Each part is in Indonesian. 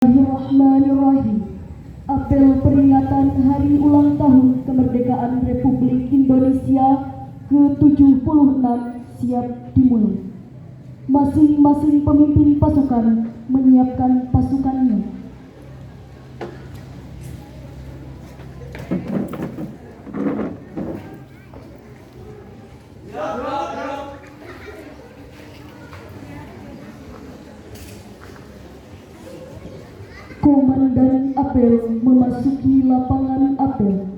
Bismillahirrahmanirrahim. Apel peringatan Hari Ulang Tahun Kemerdekaan Republik Indonesia ke-76 siap dimulai. Masing-masing pemimpin pasukan menyiapkan pasukannya. Komandan apel memasuki lapangan apel.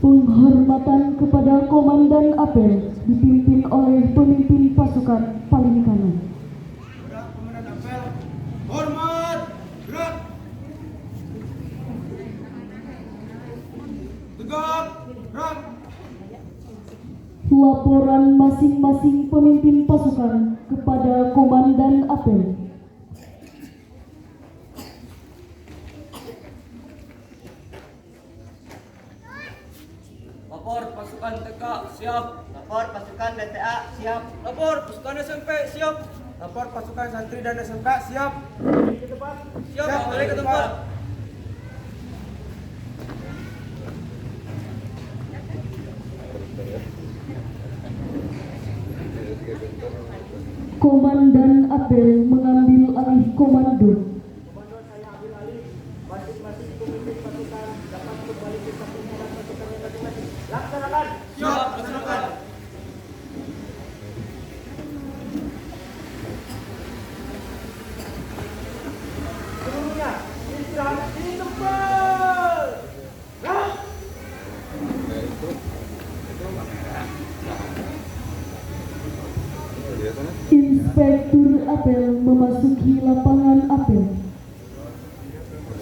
Penghormatan kepada komandan apel dipimpin oleh pemimpin pasukan paling kanan. Gerak komandan apel, hormat, gerak. Tegak, gerak. Laporan masing-masing pemimpin pasukan kepada komandan apel. Lapor pasukan TK siap. Lapor pasukan DTA siap. Lapor pasukan SMP siap. Lapor pasukan santri dan SMK siap. Siap, balik ke tempat. Komandan apel mengambil alih komando. Komando saya ambil alih. Masing-masing pemimpin pasukan dapat kembali ke satunya dan pasukannya masing-masing. Laksanakan. Siap, laksanakan. Seluruhnya istirahat di tempat. Gerak. Inspektur apel memasuki lapangan apel.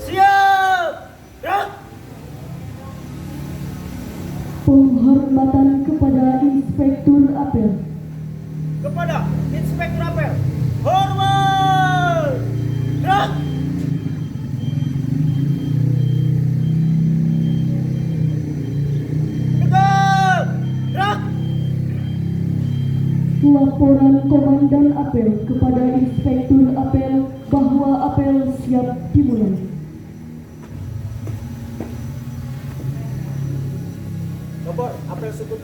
Siap. Gerak. Penghormatan kepada inspektur apel. Kepada inspektur apel. Hormat. Gerak. Tegak. Gerak. Laporan komandan apel kepada inspektur apel bahwa apel siap dimulai. Lapor apel suku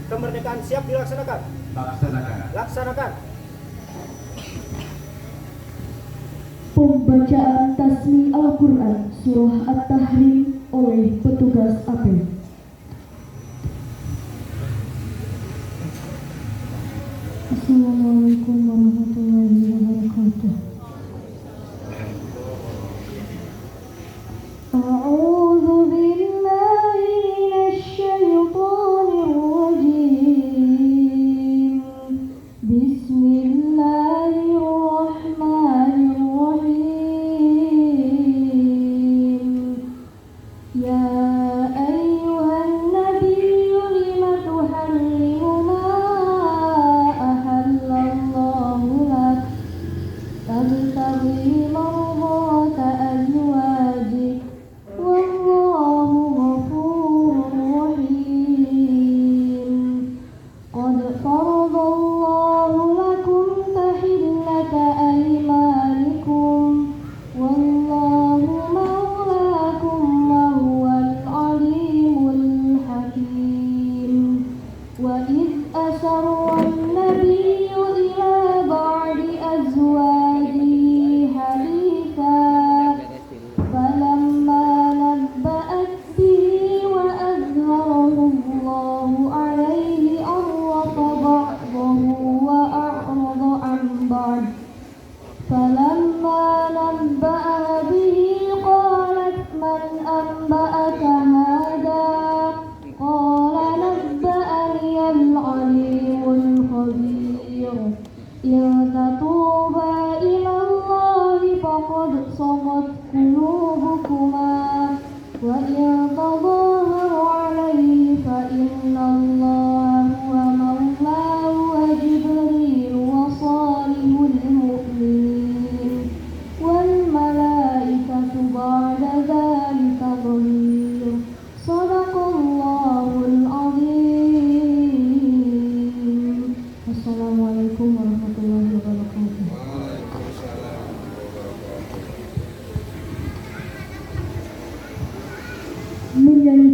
kemerdekaan siap dilaksanakan. Laksanakan. Pembacaan tasmi Al-Quran Surah At-Tahrim oleh petugas apel. Assalamualaikum warahmatullahi wabarakatuh. A'udzu billahi minasy syaithanir rajim. Bismillahirrahmanirrahim. Ya ayyuhan nabiyyu lima tuharrimu ma ahallallahu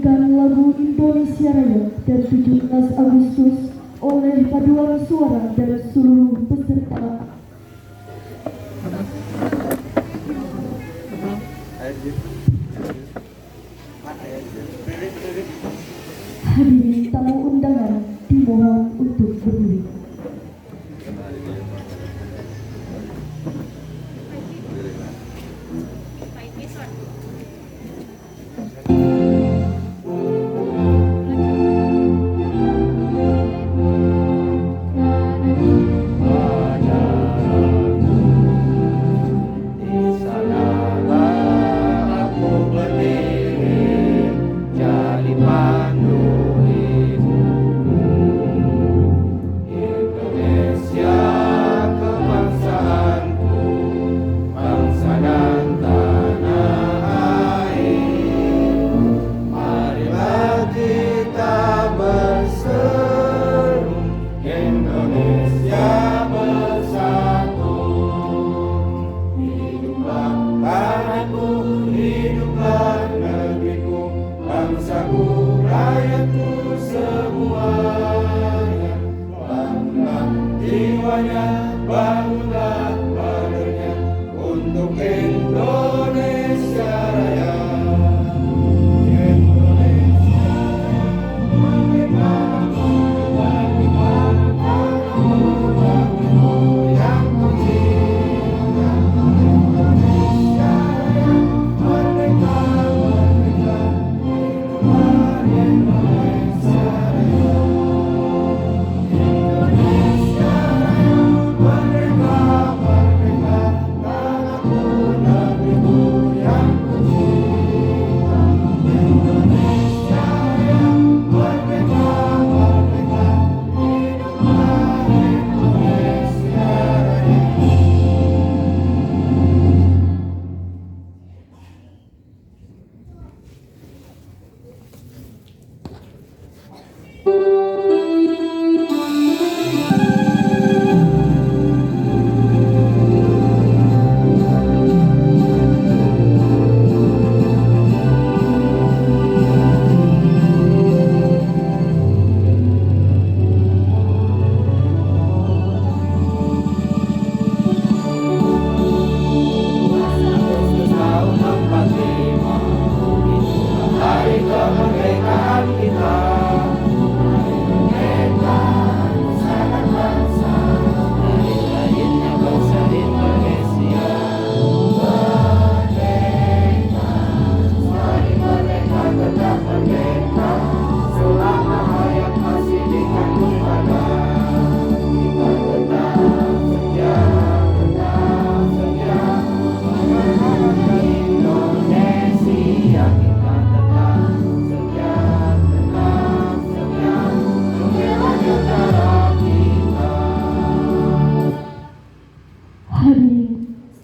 menyanyikan lagu Indonesia Raya dan 17 Agustus oleh paduan suara dan seluruh peserta. Hadirin tamu undangan dimohon untuk berdiri.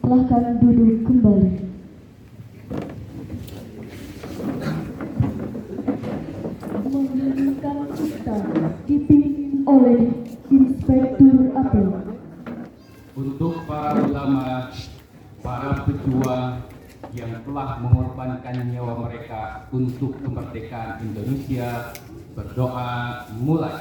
Silahkan duduk kembali. Menginginkan kita dipimpin oleh Inspektur Apel. Untuk para ulama, para pejuang yang telah mengorbankan nyawa mereka untuk kemerdekaan Indonesia, berdoa mulai.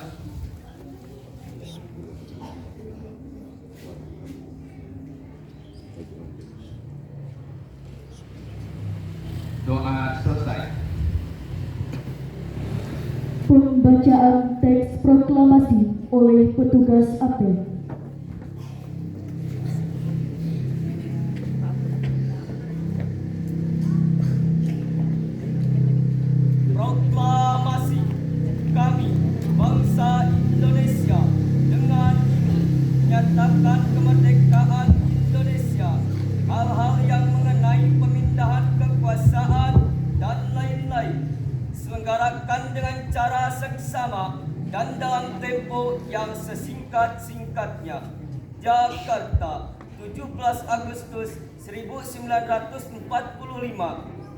Doa selesai. Pembacaan teks proklamasi oleh petugas apel. Proklamasi kami, bangsa Indonesia, dengan ini menyatakan kemerdekaan Indonesia. Hal-hal yang mengenai pemindahan kekuasaan dan lain-lain diselenggarakan dengan cara seksama dan dalam tempo yang sesingkat-singkatnya. Jakarta, 17 Agustus 1945,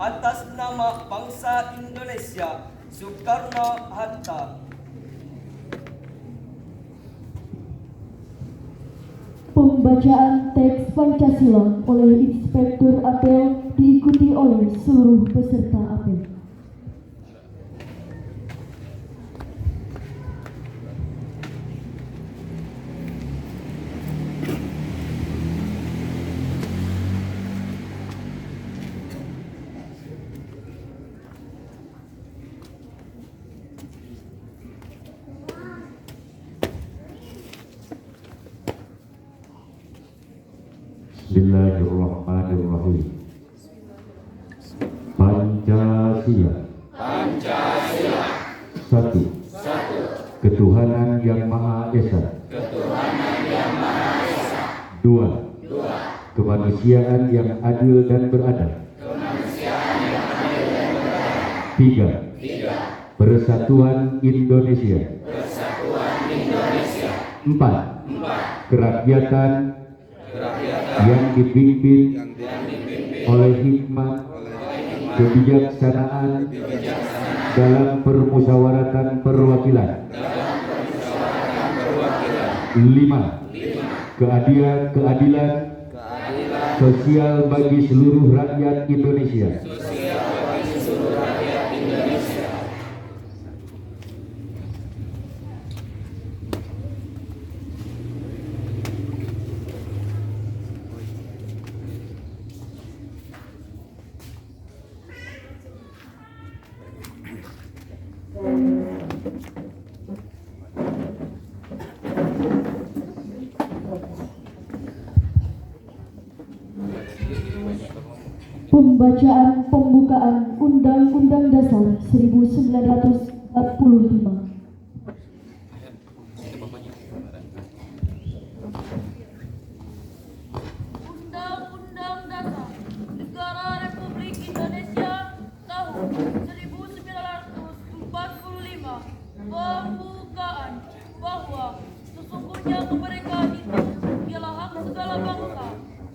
atas nama bangsa Indonesia, Soekarno-Hatta. Pembacaan teks Pancasila oleh Inspektur Apel diikuti oleh seluruh peserta apel. Bismillahirrahmanirrahim. Pancasila. Satu. Ketuhanan yang Maha Esa. Dua. Kemanusiaan yang adil dan beradab. Tiga. Persatuan Indonesia. Empat. Kerakyatan yang dipimpin oleh hikmat, kebijaksanaan dalam permusyawaratan perwakilan. 5. Keadilan sosial bagi seluruh rakyat Indonesia. Pembacaan pembukaan Undang-Undang Dasar 1945. Undang-Undang Dasar Negara Republik Indonesia tahun 1945 pembukaan bahwa sesungguhnya kemerdekaan itu ialah hak segala bangsa,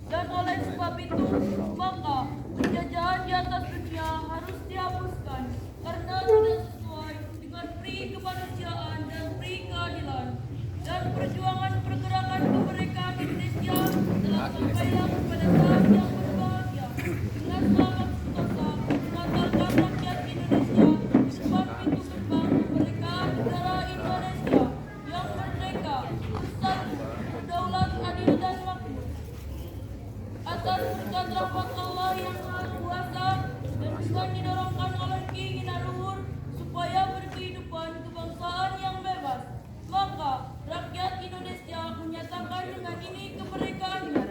dan oleh sebab itu maka penjajahan di atas dunia harus dihapuskan karena tidak sesuai dengan pri kemanusiaan dan pri keadilan, dan perjuangan pergerakan kemerdekaan Indonesia telah sampailah kepada saat yang berbahagia dengan selamat sentosa mengantarkan rakyat Indonesia di depan pintu gerbang kemerdekaan negara Indonesia yang merdeka, bersatu, berdaulat, adil dan makmur. Atas berkat rahmat Allah yang Maha Kuasa dan bukan didorongkan oleh keinginan luhur supaya berkehidupan kebangsaan yang bebas, maka rakyat Indonesia menyatakan dengan ini kemerdekaannya.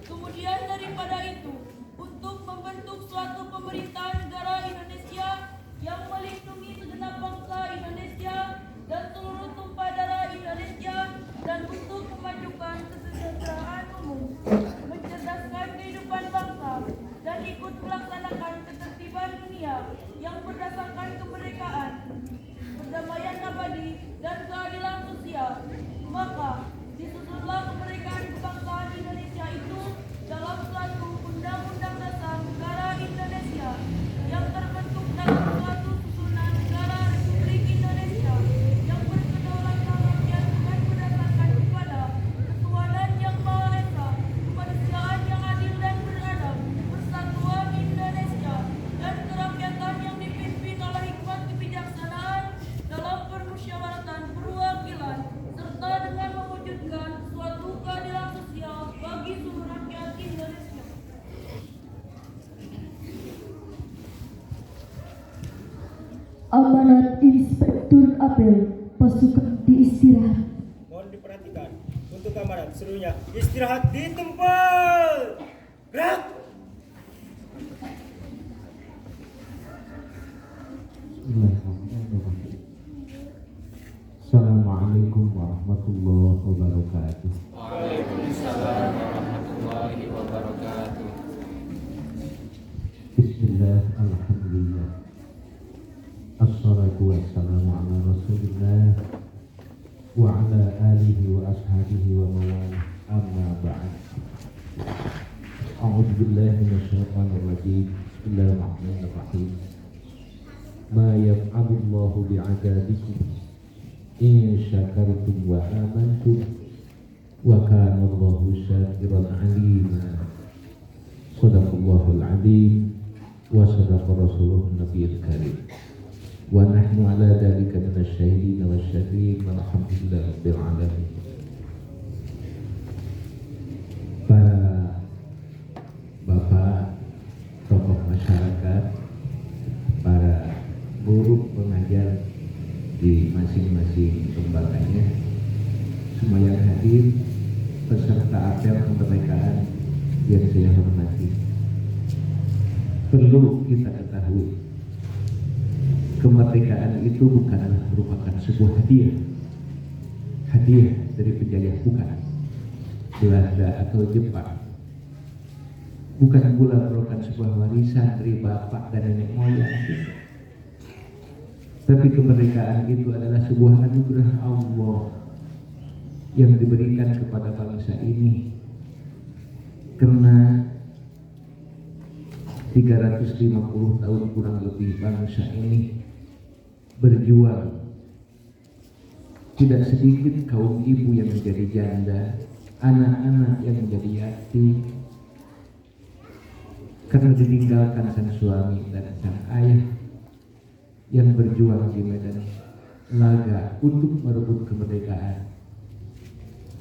Kemudian daripada itu, untuk membentuk suatu pemerintahan negara Indonesia yang melindungi segenap bangsa Indonesia dan seluruh tumpah darah Indonesia, dan untuk memajukan kesejahteraan umum, mencerdaskan kehidupan bangsa, dan ikut melaksanakan ketertiban dunia yang berdasarkan kemerdekaan, perdamaian abadi, dan keadilan sosial, maka disusunlah kemerdekaan kebangsaan Indonesia itu dalam suatu Undang-Undang Dasar Negara Indonesia yang terbentuk dalam suatu susunan negara Republik Indonesia yang berkedaulatan rakyat dan berdasarkan kepada ketuhanan yang Maha Esa, kemanusiaan yang adil dan beradab, persatuan Indonesia, dan kerakyatan yang dipimpin oleh hikmat kebijaksanaan dalam permusyawaratan perwakilan, serta dengan mewujudkan suatu keadilan sosial bagi seluruh rakyat Indonesia. Amanat Inspektur Apel Pasukan Diistirahat. Mohon diperhatikan untuk amanat seluruhnya istirahat di tempat. Gerak. Bismillahirrahmanirrahim. Assalamualaikum warahmatullahi wabarakatuh. Waalaikumsalam warahmatullahi wabarakatuh. Bismillah, alhamdulillah. Assalatu wassalamu ala rasulillah wa ala alihi wa ashabihi wa mawalah, amma ba'd. A'udzu billahi minasyaitonir rajim. Bismillahirrahmanirrahim. Ma yaf'alullahu bi'adabikum in syakartum wa amantum wa kana Allahu syakiran alima. Shadaqallahul azim wa sadaqa rasuluhun nabiyil karim. Wa nahnu ala dzalika minasyahidin wasyahidin walhamdulillahi rabbil alamin. Para bapak, tokoh masyarakat, para guru pengajar di masing-masing lembaganya, semua yang hadir peserta apel kemerdekaan yang saya hormati, perlu kita ketahui, kemerdekaan itu bukanlah merupakan sebuah hadiah dari penjajah, bukan Belanda atau Jepang, bukan pula merupakan sebuah warisan dari bapak dan nenek moyang kita. Tapi kemerdekaan itu adalah sebuah anugerah Allah yang diberikan kepada bangsa ini, karena 350 tahun kurang lebih bangsa ini berjuang. Tidak sedikit kaum ibu yang menjadi janda, anak-anak yang menjadi yatim karena ditinggalkan sang suami dan sang ayah yang berjuang di medan laga untuk merebut kemerdekaan.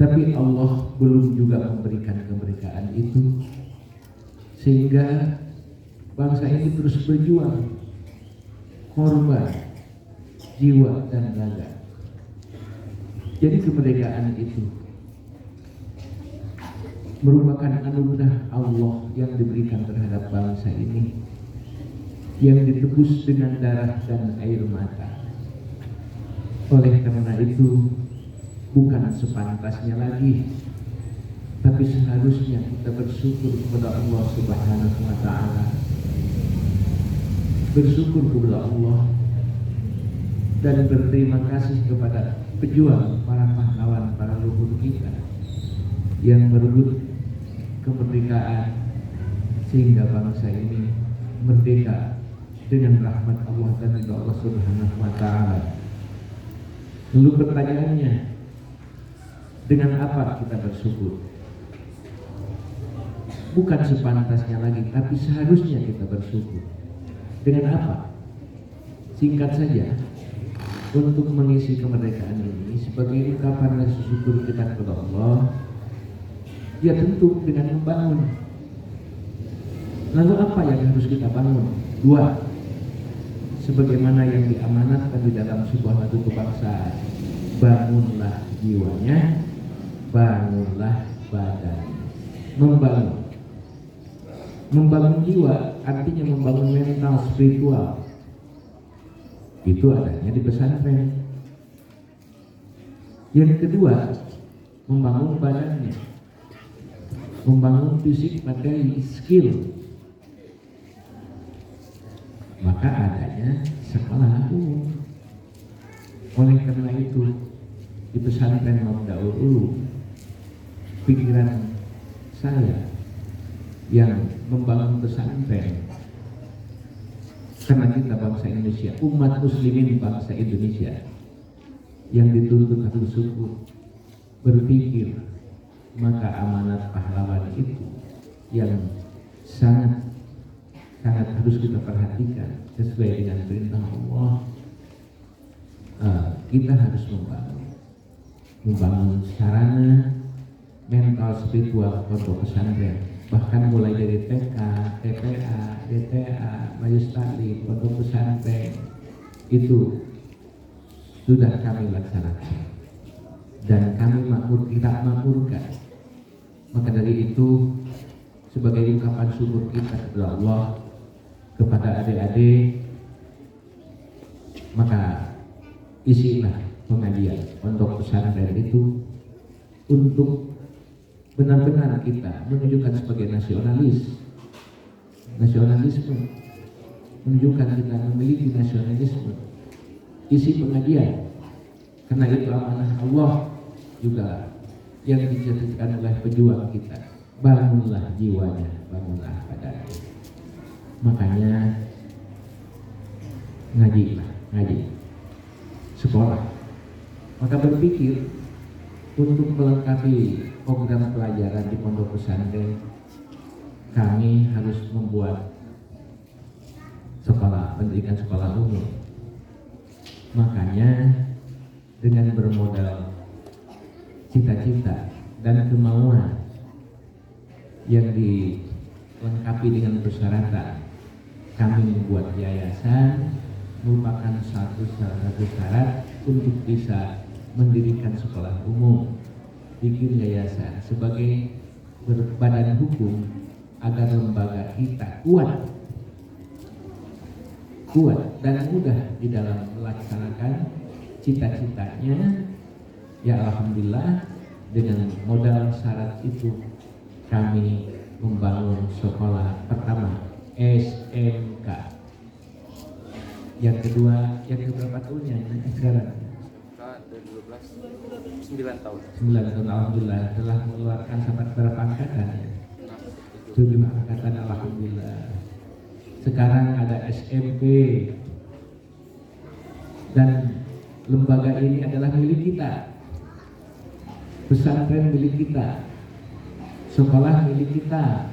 Tapi Allah belum juga memberikan kemerdekaan itu, sehingga bangsa ini terus berjuang, korban jiwa dan raga. Jadi kemerdekaan itu merupakan anugerah Allah yang diberikan terhadap bangsa ini, yang ditebus dengan darah dan air mata. Oleh karena itu, bukan sepantasnya lagi, tapi seharusnya kita bersyukur kepada Allah Subhanahu wa Ta'ala, bersyukur kepada Allah dan berterima kasih kepada pejuang, para pahlawan, para leluhur kita yang merebut kemerdekaan sehingga bangsa ini merdeka dengan rahmat Allah dan ridha Allah Subhanahu wa Ta'ala. Lalu pertanyaannya, dengan apa kita bersyukur? Bukan sepantasnya lagi, tapi seharusnya kita bersyukur. Dengan apa? Singkat saja, untuk mengisi kemerdekaan ini sebagai ungkapan rasa syukur kita kepada Allah, ya tentu dengan membangun. Lalu apa yang harus kita bangun? Dua, sebagaimana yang diamanatkan di dalam sebuah lagu kebangsaan, bangunlah jiwanya, bangunlah badan. Membangun jiwa artinya membangun mental spiritual. Itu adanya di pesantren. Yang kedua, membangun badannya, membangun fisik, materi, skill. Maka adanya sekolah umum. Oleh karena itu, di pesantren Mabdaul Ulum, pikiran saya yang membangun pesantren, karena kita bangsa Indonesia, umat muslimin bangsa Indonesia yang dituntut harus syukur, berpikir, maka amanat pahlawan itu yang sangat harus kita perhatikan sesuai dengan perintah Allah. Kita harus membangun sarana mental spiritual pondok pesantren, bahkan mulai dari TK, TPA, DTA, Majelis Taklim, pondok pesantren itu sudah kami laksanakan dan kami tidak makmurkan. Maka dari itu, sebagai ungkapan syukur kita kepada Allah, kepada adik-adik, maka isilah pengajian pondok pesantren itu untuk benar-benar kita menunjukkan sebagai nasionalisme, menunjukkan kita memiliki nasionalisme. Isi pengajian, karena itu amanah Allah juga yang dijadikan oleh pejuang kita. Bangunlah jiwanya, bangunlah badannya. Makanya ngaji, sekolah. Maka berpikir untuk melengkapi program pelajaran di pondok pesantren, kami harus membuat sekolah, pendidikan sekolah umum. Makanya dengan bermodal cita-cita dan kemauan yang dilengkapi dengan persyaratan, kami membuat yayasan merupakan salah satu syarat untuk bisa mendirikan sekolah umum. Bikin yayasan sebagai berbadan hukum agar lembaga kita kuat dan mudah di dalam melaksanakan cita-citanya. Ya alhamdulillah, dengan modal syarat itu kami membangun sekolah pertama SMK. Yang kedua, yang keberapa tahunnya sekarang? Dari 9 tahun. 9 tahun alhamdulillah, telah mengeluarkan sampai berapa angkatan? 7 angkatan alhamdulillah. Sekarang ada SMP, dan lembaga ini adalah milik kita, pesantren milik kita, sekolah milik kita,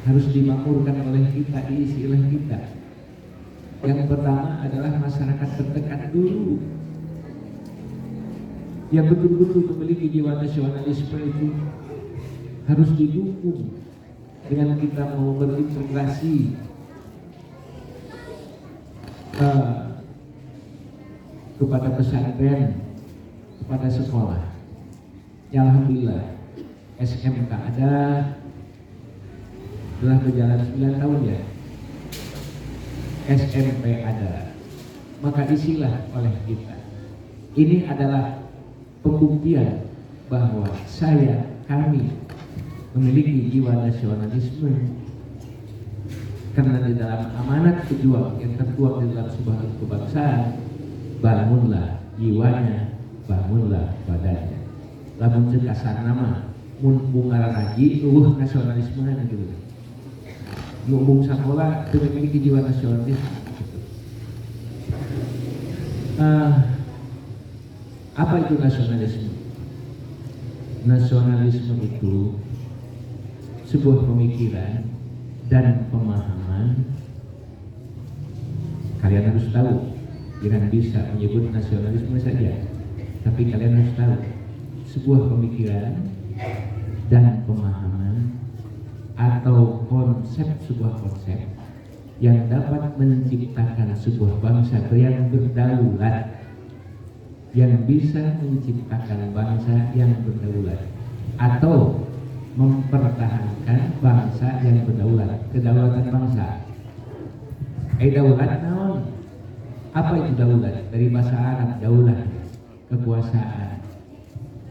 harus dimakmurkan oleh kita, diisi oleh kita. Yang pertama adalah masyarakat terdekat dulu, yang betul-betul memiliki jiwa nasionalisme itu harus didukung dengan kita mau berintegrasi kepada pesantren, kepada sekolah. Ya alhamdulillah, SMK ada, telah berjalan 9 tahun ya. SMP ada, maka isilah oleh kita. Ini adalah pembuktian bahwa kami memiliki jiwa nasionalisme, karena di dalam amanat pejuang yang tertuang di dalam sebuah kebangsaan, bangunlah jiwanya, bangunlah badannya. Lamun cekasan nama mun bunga lagi nasionalisme gitu. Ngomong sekolah memiliki jiwa nasionalis. Apa itu nasionalisme? Nasionalisme itu sebuah pemikiran dan pemahaman. Kalian harus tahu, jangan bisa menyebut nasionalisme saja, tapi kalian harus tahu sebuah pemikiran dan pemahaman atau sebuah konsep yang dapat menciptakan sebuah bangsa yang berdaulat, yang bisa menciptakan bangsa yang berdaulat atau mempertahankan bangsa yang berdaulat, kedaulatan bangsa. Daulat naon? Apa itu daulat? Dari bahasa Arab daulah, kekuasaan.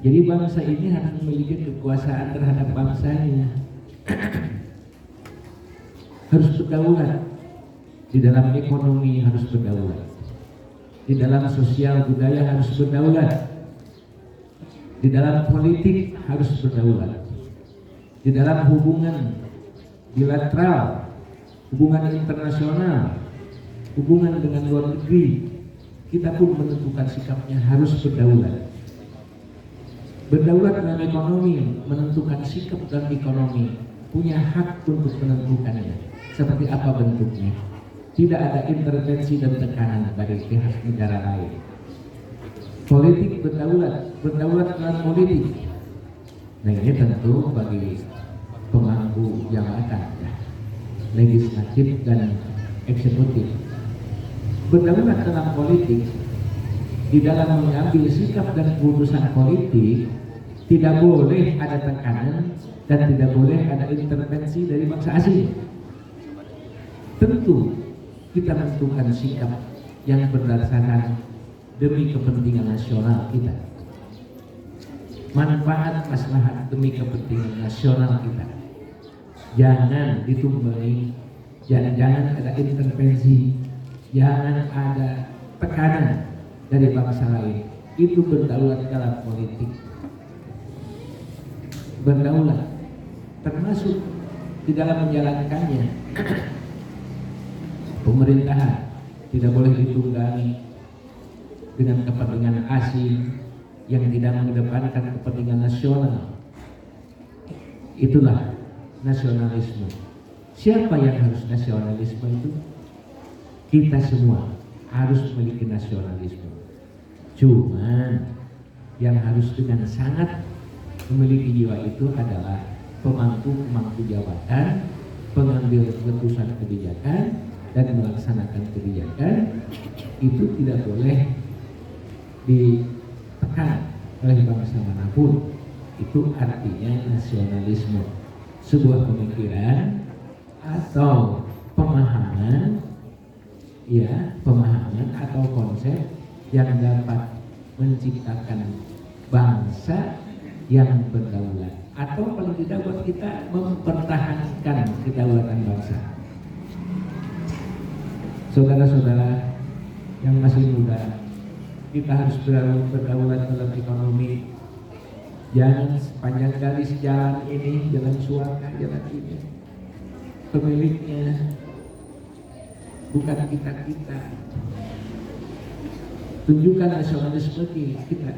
Jadi bangsa ini harus memiliki kekuasaan terhadap bangsanya. Harus berdaulat. Di dalam ekonomi harus berdaulat. Di dalam sosial budaya harus berdaulat. Di dalam politik harus berdaulat. Di dalam hubungan bilateral, hubungan internasional, hubungan dengan luar negeri, kita pun menentukan sikapnya harus berdaulat. Berdaulat dalam ekonomi, menentukan sikap dalam ekonomi, punya hak untuk menentukannya. Seperti apa bentuknya? Tidak ada intervensi dan tekanan dari pihak negara lain. Politik berdaulat dalam politik. Nah ini tentu bagi pemangku jabatan, legislatif dan eksekutif. Berdaulat dalam politik, di dalam mengambil sikap dan keputusan politik, tidak boleh ada tekanan dan tidak boleh ada intervensi dari bangsa asing. Tentu kita menentukan sikap yang berdasarkan demi kepentingan nasional kita, manfaat maslahat demi kepentingan nasional kita. Jangan ditumbangi, jangan ada intervensi, jangan ada tekanan dari bangsa lain. Itu berdaulat dalam politik. Berdaulat termasuk di dalam menjalankannya. Pemerintahan tidak boleh ditunggangi dengan kepentingan asing yang tidak mengedepankan kepentingan nasional. Itulah nasionalisme. Siapa yang harus nasionalisme itu? Kita semua harus memiliki nasionalisme. Cuman yang harus dengan sangat memiliki jiwa itu adalah pemangku jabatan, pengambil keputusan kebijakan dan melaksanakan kebijakan. Itu tidak boleh ditekan oleh bangsa manapun. Itu artinya nasionalisme, sebuah pemikiran atau pemahaman, ya, pemahaman atau konsep yang dapat menciptakan bangsa yang berdaulat, atau paling tidak buat kita mempertahankan kedaulatan bangsa. Saudara-saudara yang masih muda, kita harus berdaulat dalam ekonomi. Jangan sepanjang garis jalan ini, jalan suaka, jalan ini, pemiliknya bukan kita. Tunjukkan nasionalisme kita.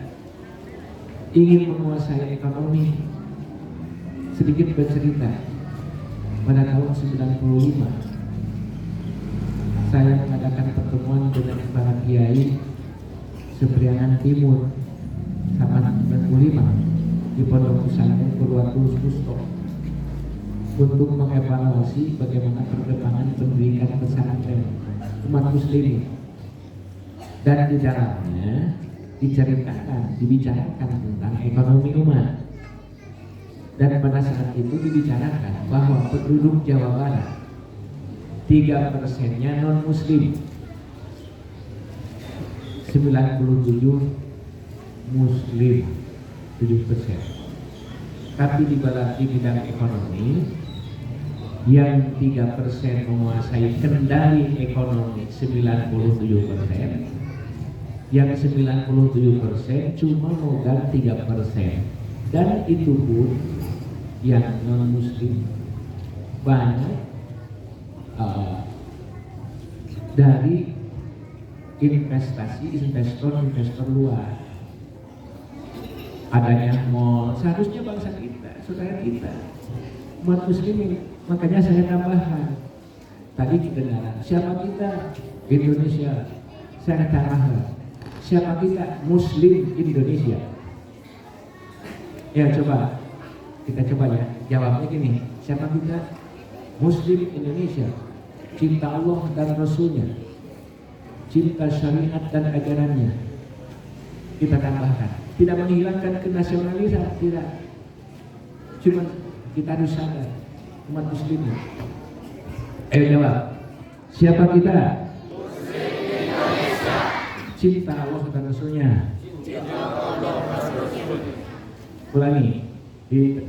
Ingin menguasai ekonomi. Sedikit bercerita, pada tahun 95 saya mengadakan pertemuan dengan para kiai Sepriangan Timur sama 95 di Pondok Pesantren Purwatul Susto untuk mengevaluasi bagaimana perkembangan pendidikan pesantren umat muslim, dan di dalamnya dibicarakan tentang ekonomi umat. Dan pada saat itu dibicarakan bahwa penduduk Jawa Barat 3%-nya non muslim, 97 muslim 7%. Tapi di bidang ekonomi yang 3% menguasai kendali ekonomi 97%, yang 97% cuma modal 3%, dan itu pun yang non muslim banyak dari investor luar. Adanya mall, seharusnya bangsa kita, saudara kita, umat muslimin. Makanya saya tambahkan tadi kedengaran, siapa kita? Indonesia. Saya tambahkan, siapa kita? Muslim Indonesia. Ya, coba kita ya, jawabnya gini, siapa kita? Muslim Indonesia. Cinta Allah dan Rasulnya, cinta syariat dan ajarannya. Kita tambahkan, tidak menghilangkan kenasionalisan, tidak. Cuma kita harus sadar umat muslimnya. Ayo jawab, siapa kita? Muslim Indonesia. Cinta Allah dan Rasulnya. Cinta Allah dan Rasulnya. Ulangi,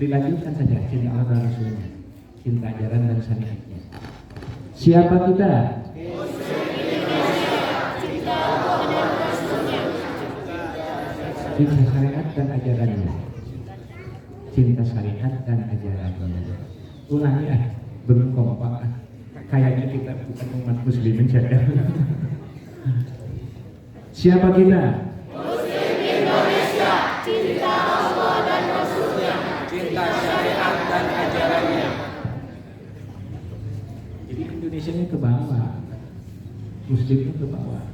dilanjutkan saja, cinta Allah dan Rasulnya, cinta ajaran dan syariatnya. Siapa kita? Muslim Indonesia. Cinta Allah dan Rasulnya. Cinta syariat dan ajarannya. Cinta syariat dan ajarannya. Ulangi belum kompak. Kayaknya kita bukan umat muslimin saja. Siapa kita? Muslim Indonesia. Cinta Allah dan Rasulnya. Cinta syariat dan ajarannya. Jadi Indonesia ini ke bawah, muslimnya ke bawah.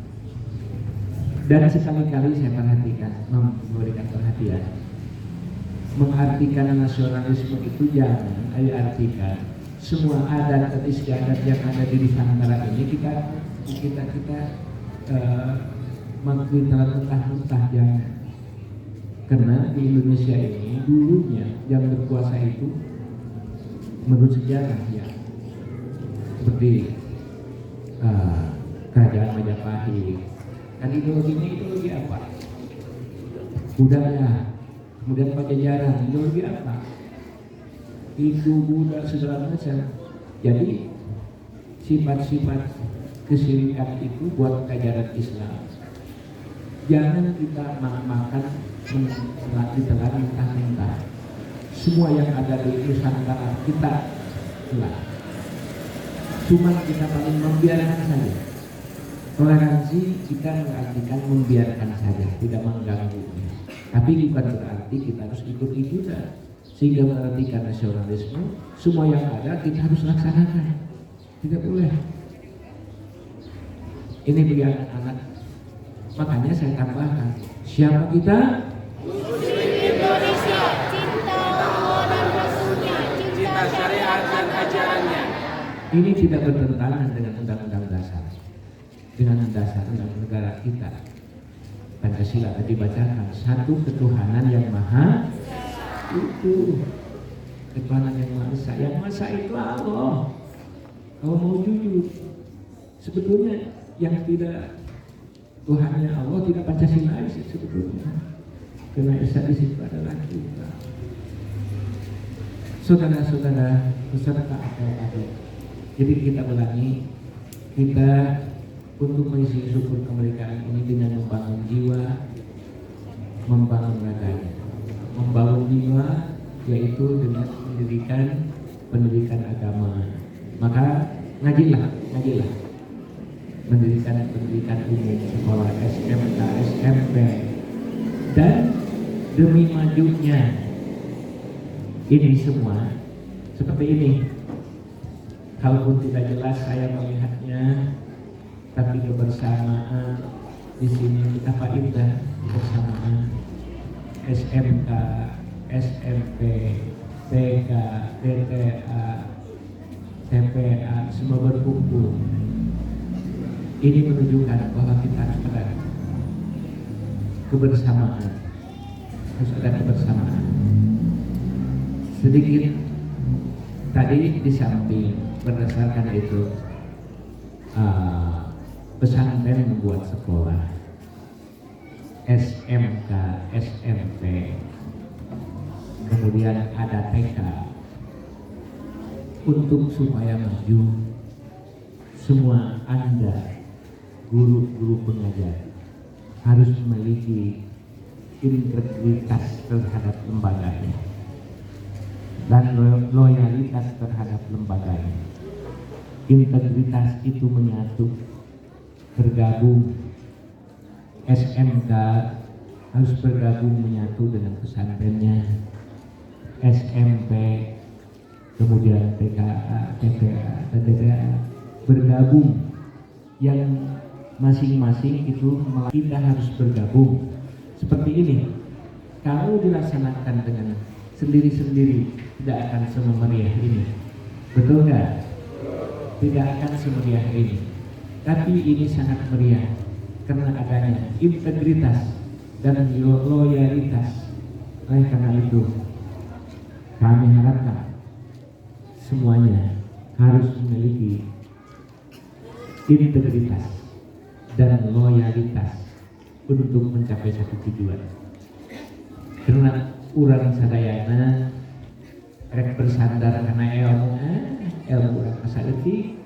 Dan sekali-kali saya perhatikan, memberikan perhatian, mengartikan nasionalisme itu jangan diartikan semua adat dan istiadat yang ada di Nusantara ini kita mentah-mentah jangan. Karena di Indonesia ini dulunya yang berkuasa itu menurut sejarah ya seperti kerajaan Majapahit. Dan ideologinya ideologi apa? Budaya. Kemudian Pajajaran, ideologi apa? Hindu, Buddha, segala macam. Jadi sifat-sifat kesyirikan itu buat ajaran Islam. Jangan kita makan ditelan mentah-mentah. Semua yang ada di Nusantara kita telan. Cuma kita paling membiarkan saja. Toleransi kita mengartikan membiarkan saja, tidak mengganggu. Tapi bukan berarti kita harus ikut-ikutan. Sehingga mengartikan nasionalisme, semua yang ada kita harus laksanakan. Tidak boleh. Ini bagi anak-anak. Makanya saya tambahkan, siapa kita? Muslim Indonesia. Cinta Allah dan Rasulnya. Cinta syariat dan ajarannya. Ini tidak bertentangan dengan undang-undang dasar. Dengan dasar undang-undang negara kita. Pancasila tadi bacakan, satu ketuhanan yang maha Itu ketuhanan yang Maha Esa. Yang Maha Esa itu Allah. Kalau mau jujur, sebetulnya yang tidak Tuhannya Allah tidak Pancasila sih sebetulnya. Karena Esa di situ adalah kita. Saudara-saudara beserta adik-adik. Jadi kita ulangi, kita untuk mengisi syukur kemerdekaan ini dengan membangun jiwa, membangun raganya. Membangun jiwa yaitu dengan pendidikan agama. Maka ngajilah. Mendirikan pendidikan umum, sekolah SMK, SMP, dan demi majunya ini semua seperti ini. Kalaupun tidak jelas saya melihatnya, tapi kebersamaan di sini apa indah kebersamaan. SMK, SMP, TK, TTA, TPA semua berkumpul. Ini menunjukkan bahwa kita harus ada kebersamaan, sedikit tadi di samping berdasarkan itu pesantren membuat sekolah SMK, SMP, kemudian ada TK untuk supaya maju. Semua Anda guru-guru pengajar harus memiliki integritas terhadap lembaganya dan loyalitas terhadap lembaganya. Integritas itu menyatu, bergabung. SMK harus bergabung menyatu dengan pesantrennya, SMP, kemudian TKA, TPA, dan TPA bergabung. Yang masing-masing itu kita harus bergabung seperti ini. Kalau dilaksanakan dengan sendiri-sendiri tidak akan semeriah ini, betul nggak? Tidak akan semeriah ini. Tapi ini sangat meriah karena adanya integritas dan loyalitas. Oleh karena itu kami harapkan semuanya harus memiliki integritas dan loyalitas untuk mencapai satu tujuan. Karena urang sadayana rek bersandar karena ilmu urang masa detik,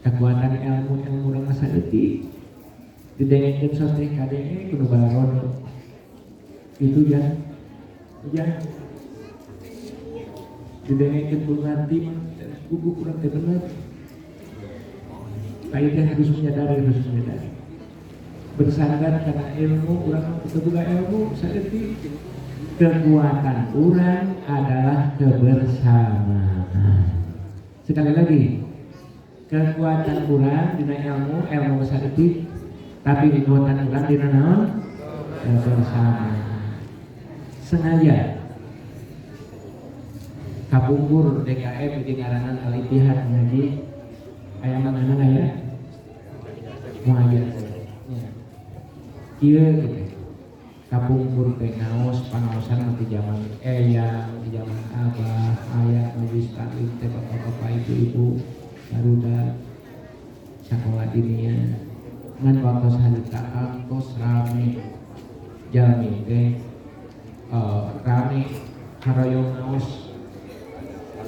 kekuatan ilmu urang masa detik, didengekeun soteh kadenge kudu balaron. Itu ya didengekeun bunganti mah gugu urang teh bener. Kita harus menyadari bersandar karena ilmu orang juga ilmu seperti kekuatan orang adalah kebersamaan. Sekali lagi, kekuatan orang dina ilmu seperti, tapi kekuatan orang dina naon kebersamaan. Sengaja kapungkur DKM di ngaranan Al-Ittihad ngaji aya mana ya? Muayat. Kieu gitu. Kapungkur teh ngaos pangaosan di zaman eyang, di zaman abah, ayah, majlis taklim teh bapak-bapak ibu-ibu barudak sekolah dinia. Ngan waktu harita angkos rame jalmi teh rame haroyong ngaos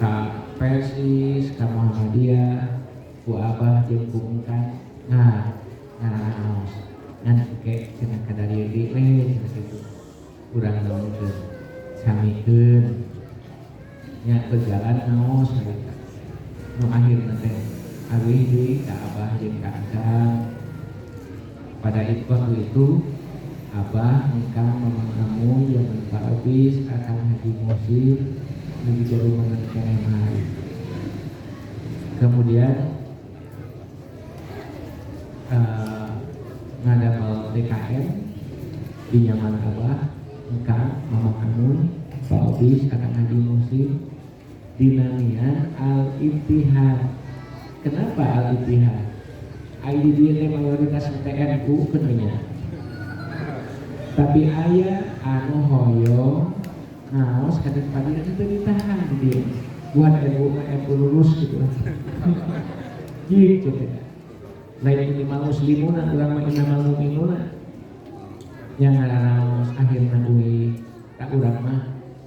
ka Persis, ka Muhammadiyah, ku abah jeung ku engkan. Nah, ngaos ngan ke cenah kadari di cenah kitu urang naonkeun samikeun nya berjalan ngaos harita nu akhirna teh abih deui ka abah jeung ka engkang. Pada waktu itu abah engkang mamang kamu yang Pak Abis akan haji musir lagi jauh mengenai hari. Kemudian ngadamel DKM di nyaman abah engkang mama kamu Pak Obis akan haji musim dinamian Al-Ittihad. Kenapa Al-Ittihad? ID dia mayoritas TNU kenanya, tapi ayah anu hoyong ngaos kadang pagi itu ditahan dia buat NU lulus gitu gitu lain minimal muslimun urang mah innamal mu'minuna yang ngaranos akhirna uwi ka urang mah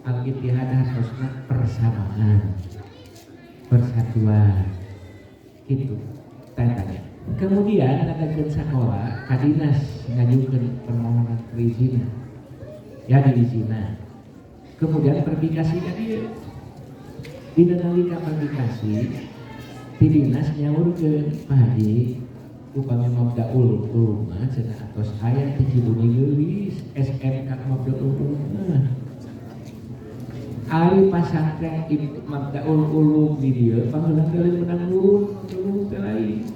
al-ittihad harusna persamaan persatuan itu tanya. Kemudian ada sekolah kadinas ngajukeun permohonan perizinan ya diizina kemudian publikasi ka dieu dina nalika publikasi ti dinas nyaurkeun Pak Haji upami mabdaul ulum cenah atos aya ti Cibunyi geulis SMK mabdaul ulum ari pasantren mabdaul ulum di dieu panggeulan kali menang ulum teh lain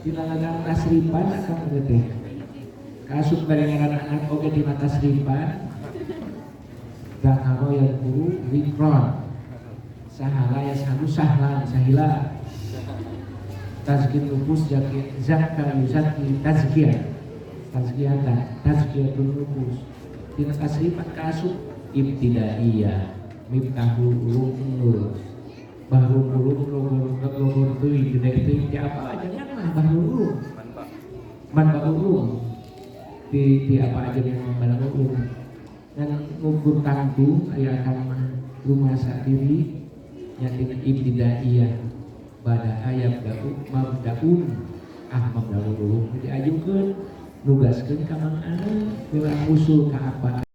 dina ladang tasripan akang teh kasuk barengan anak oge dina tasripan dakaro yang guru wikron sahala ya sahlan sahila tazkiyah nufus zakar yuzaki tazkiyatul nufus tina tasrifat kasuk ibtidaiyah miftahul ulum nur bahrul ulum logor teuing gede teuing apa aja mah bahrul ulum manbaul ulum di apa aja yang manbaul ulum dan ngukur tanggung aya akan rumah sendiri nyatina ibtidaiyah pada ayat mabdaun mabdaul ulum diajukeun nugaskeun ka mang ana usul ka apa